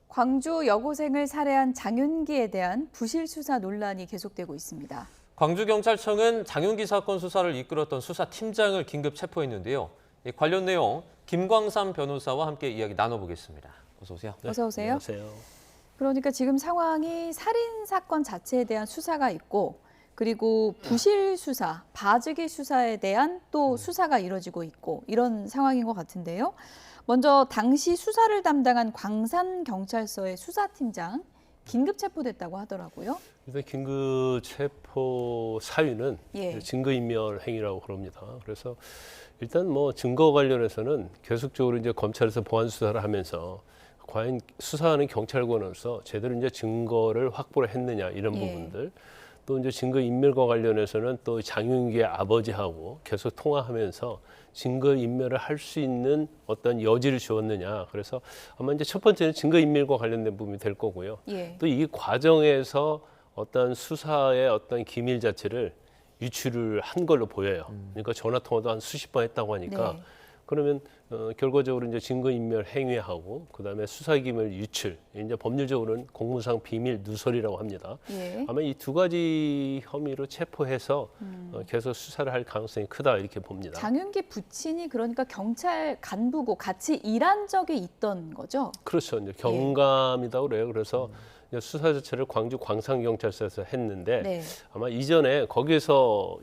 광주 여고생을 살해한 장윤기에 대한 부실 수사 논란이 계속되고 있습니다. 광주경찰청은 장윤기 사건 수사를 이끌었던 수사팀장을 긴급 체포했는데요. 관련 내용 김광삼 변호사와 함께 이야기 나눠보겠습니다. 어서 오세요. 네, 어서 오세요. 안녕하세요. 그러니까 지금 상황이 살인 사건 자체에 대한 수사가 있고 그리고 부실 수사, 봐주기 수사에 대한 또 수사가 이뤄지고 있고 이런 상황인 것 같은데요. 먼저 당시 수사를 담당한 광산경찰서의 수사팀장 긴급 체포됐다고 하더라고요. 일단 긴급 체포 사유는 예. 증거인멸 행위라고 그럽니다. 그래서 일단 뭐 증거 관련해서는 계속적으로 이제 검찰에서 보안 수사를 하면서 과연 수사하는 경찰관으로서 제대로 이제 증거를 확보를 했느냐 이런 예. 부분들. 또 이제 증거 인멸과 관련해서는 또 장윤기의 아버지하고 계속 통화하면서 증거 인멸을 할 수 있는 어떤 여지를 주었느냐. 그래서 아마 이제 첫 번째는 증거 인멸과 관련된 부분이 될 거고요. 예. 또 이 과정에서 어떤 수사의 어떤 기밀 자체를 유출을 한 걸로 보여요. 그러니까 전화 통화도 한 수십 번 했다고 하니까 네. 그러면 결과적으로 이제 증거인멸 행위하고 그다음에 수사기밀 유출, 이제 법률적으로는 공무상 비밀 누설이라고 합니다. 예. 아마 이 두 가지 혐의로 체포해서 계속 수사를 할 가능성이 크다 이렇게 봅니다. 장윤기 부친이 그러니까 경찰 간부고 같이 일한 적이 있던 거죠? 그렇죠. 이제 경감이라고 그래요. 그래서 이제 수사 자체를 광주 광산경찰서에서 했는데 네. 아마 이전에 거기에서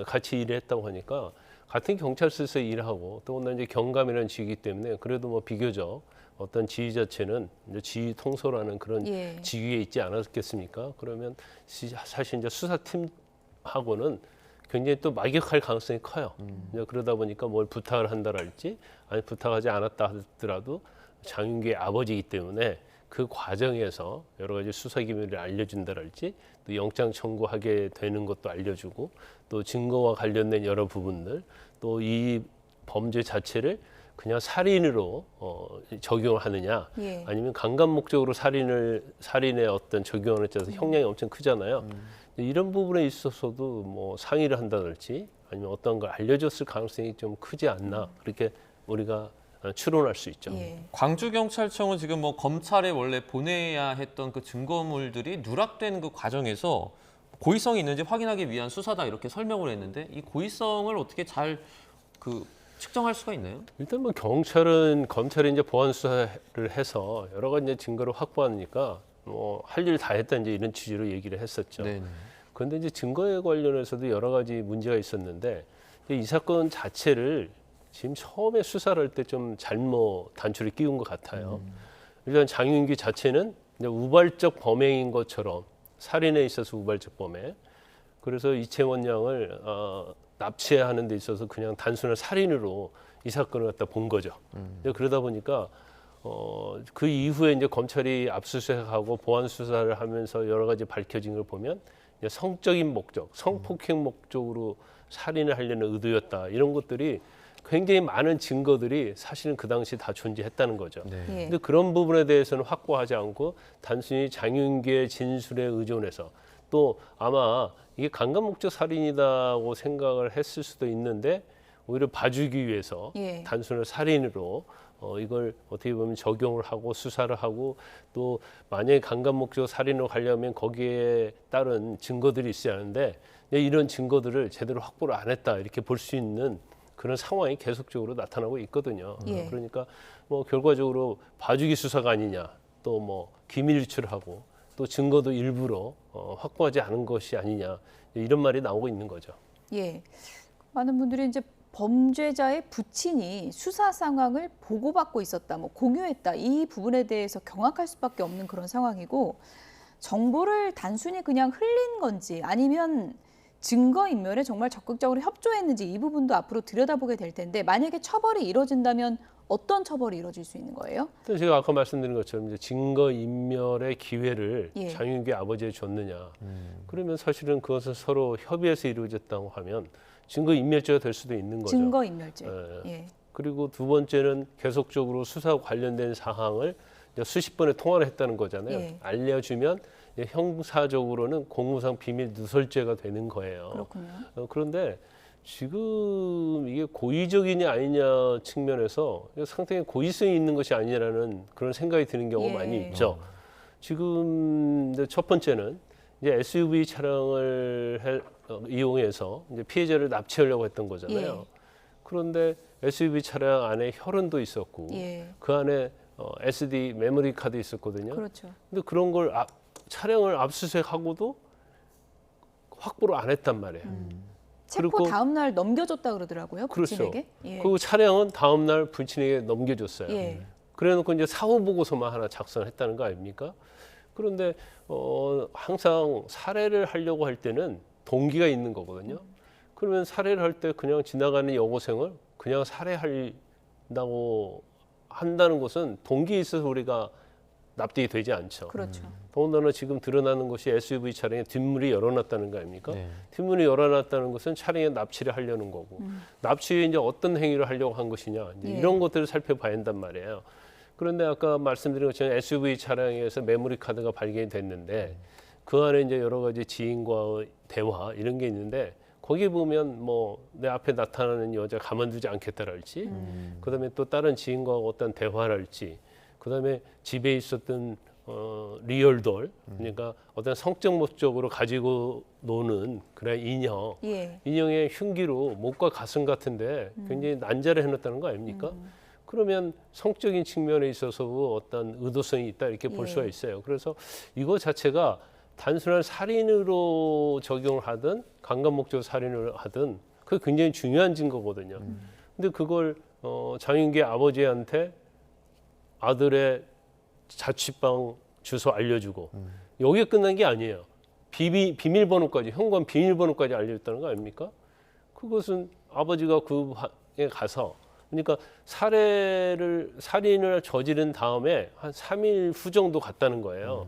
같이 일을 했다고 하니까 같은 경찰서에서 일하고 또 이제 경감이라는 직이기 때문에 그래도 뭐 비교적 어떤 지위 자체는 이제 지휘 통솔하는 그런 예. 직위에 있지 않았겠습니까? 그러면 사실 이제 수사팀하고는 굉장히 또 막역할 가능성이 커요. 이제 그러다 보니까 뭘 부탁을 한다랄지 아니 부탁하지 않았다 하더라도 장윤기의 아버지이기 때문에 그 과정에서 여러 가지 수사 기밀을 알려준다랄지 또 영장 청구하게 되는 것도 알려주고 또 증거와 관련된 여러 부분들 또 이 범죄 자체를 그냥 살인으로 적용을 하느냐 예. 아니면 강간 목적으로 살인의 어떤 적용을 해서 형량이 엄청 크잖아요. 이런 부분에 있어서도 뭐 상의를 한다든지 아니면 어떤 걸 알려줬을 가능성이 좀 크지 않나 그렇게 우리가 추론할 수 있죠. 예. 광주경찰청은 지금 뭐 검찰에 원래 보내야 했던 그 증거물들이 누락된 그 과정에서 고의성이 있는지 확인하기 위한 수사다 이렇게 설명을 했는데 이 고의성을 어떻게 잘 측정할 수가 있나요? 일단 뭐 경찰은 검찰이 이제 보안 수사를 해서 여러 가지 이제 증거를 확보하니까 뭐 할 일 다 했다 이제 이런 취지로 얘기를 했었죠. 네. 그런데 이제 증거에 관련해서도 여러 가지 문제가 있었는데 이 사건 자체를 지금 처음에 수사를 할 때 좀 잘못 단추를 끼운 것 같아요. 일단 장윤기 자체는 이제 우발적 범행인 것처럼 살인에 있어서 우발적 범행. 그래서 이채원 양을 납치하는 데 있어서 그냥 단순한 살인으로 이 사건을 갖다 본 거죠. 그러다 보니까 그 이후에 이제 검찰이 압수수색하고 보안 수사를 하면서 여러 가지 밝혀진 걸 보면 이제 성적인 목적, 성폭행 목적으로 살인을 하려는 의도였다. 이런 것들이 굉장히 많은 증거들이 사실은 그 당시 다 존재했다는 거죠. 네. 예. 근데 그런 부분에 대해서는 확보하지 않고 단순히 장윤기의 진술에 의존해서 또 아마 이게 강간 목적 살인이다고 생각을 했을 수도 있는데 오히려 봐주기 위해서 예. 단순한 살인으로 이걸 어떻게 보면 적용을 하고 수사를 하고 또 만약에 강간 목적 살인으로 가려면 거기에 따른 증거들이 있어야 하는데 이런 증거들을 제대로 확보를 안 했다 이렇게 볼 수 있는 그런 상황이 계속적으로 나타나고 있거든요. 예. 그러니까 뭐 결과적으로 봐주기 수사가 아니냐 또 뭐 기밀 유출하고 또 증거도 일부러 확보하지 않은 것이 아니냐 이런 말이 나오고 있는 거죠. 예. 많은 분들이 이제 범죄자의 부친이 수사 상황을 보고받고 있었다, 뭐 공유했다 이 부분에 대해서 경악할 수밖에 없는 그런 상황이고 정보를 단순히 그냥 흘린 건지 아니면 증거인멸에 정말 적극적으로 협조했는지 이 부분도 앞으로 들여다보게 될 텐데 만약에 처벌이 이뤄진다면 어떤 처벌이 이뤄질 수 있는 거예요? 제가 아까 말씀드린 것처럼 이제 증거인멸의 기회를 예. 장윤기 아버지에 줬느냐. 그러면 사실은 그것은 서로 협의해서 이루어졌다고 하면 증거인멸죄가 될 수도 있는 거죠. 증거인멸죄. 예. 예. 그리고 두 번째는 계속적으로 수사와 관련된 사항을 이제 수십 번의 통화를 했다는 거잖아요. 예. 알려주면 형사적으로는 공무상 비밀 누설죄가 되는 거예요. 그렇군요. 그런데 지금 이게 고의적이냐 아니냐 측면에서 상당히 고의성이 있는 것이 아니라는 그런 생각이 드는 경우가 예. 많이 있죠. 지금 이제 첫 번째는 이제 SUV 차량을 이용해서 이제 피해자를 납치하려고 했던 거잖아요. 예. 그런데 SUV 차량 안에 혈흔도 있었고 예. 그 안에 SD 메모리 카드 있었거든요. 그렇죠. 근데 그런 걸 차량을 압수수색하고도 확보를 안 했단 말이에요. 체포 그리고- 다음 날 넘겨줬다 그러더라고요. 그렇죠. 부친에게. 예. 그리고 차량은 다음 날 불친에게 넘겨줬어요. 예. 그래놓고 이제 사후 보고서만 하나 작성했다는 거 아닙니까? 그런데 항상 살해를 하려고 할 때는 동기가 있는 거거든요. 그러면 살해를 할 때 그냥 지나가는 여고생을 그냥 살해한다고 한다는 것은 동기에 있어서 우리가 납득이 되지 않죠. 그렇죠. 더군다나 지금 드러나는 것이 SUV 차량에 뒷문이 열어놨다는 거 아닙니까? 네. 뒷문이 열어놨다는 것은 차량에 납치를 하려는 거고 납치 후에 이제 어떤 행위를 하려고 한 것이냐 이제 예. 이런 것들을 살펴봐야 한단 말이에요. 그런데 아까 말씀드린 것처럼 SUV 차량에서 메모리 카드가 발견이 됐는데 그 안에 이제 여러 가지 지인과의 대화 이런 게 있는데 거기 보면 뭐 내 앞에 나타나는 여자 가만두지 않겠다랄지 그다음에 또 다른 지인과 어떤 대화랄지 그다음에 집에 있었던 리얼돌 그러니까 어떤 성적 목적으로 가지고 노는 그런 인형 예. 인형의 흉기로 목과 가슴 같은데 굉장히 난자를 해놨다는 거 아닙니까? 그러면 성적인 측면에 있어서 어떤 의도성이 있다 이렇게 볼 예. 수가 있어요. 그래서 이거 자체가 단순한 살인으로 적용을 하든 강간 목적 살인을 하든 그게 굉장히 중요한 증거거든요. 근데 그걸 장윤기 아버지한테 아들의 자취방 주소 알려주고 여기에 끝난 게 아니에요. 비밀번호까지 현관 비밀번호까지 알려줬다는 거 아닙니까? 그것은 아버지가 그 방에 가서 그러니까 살인을 저지른 다음에 한 3일 후 정도 갔다는 거예요.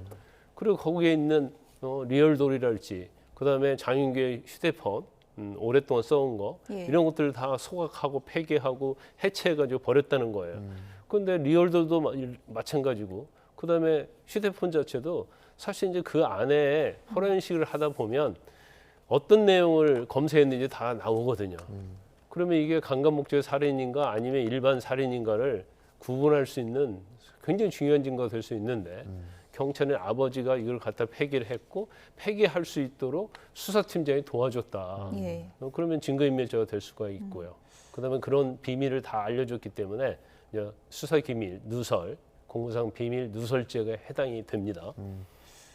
그리고 거기에 있는 리얼돌이랄지 그다음에 장윤기의 휴대폰 오랫동안 써온 거 예. 이런 것들을 다 소각하고 폐기하고 해체해가지고 버렸다는 거예요. 그런데 리얼돌도 마찬가지고 그다음에 휴대폰 자체도 사실 이제 그 안에 포렌식을 하다 보면 어떤 내용을 검색했는지 다 나오거든요. 그러면 이게 강간 목적의 살인인가 아니면 일반 살인인가를 구분할 수 있는 굉장히 중요한 증거가 될 수 있는데 경찰은 아버지가 이걸 갖다 폐기를 했고 폐기할 수 있도록 수사팀장이 도와줬다. 예. 그러면 증거인멸죄가 될 수가 있고요. 그다음에 그런 비밀을 다 알려줬기 때문에 이제 수사기밀, 누설, 공무상 비밀 누설죄가 해당이 됩니다.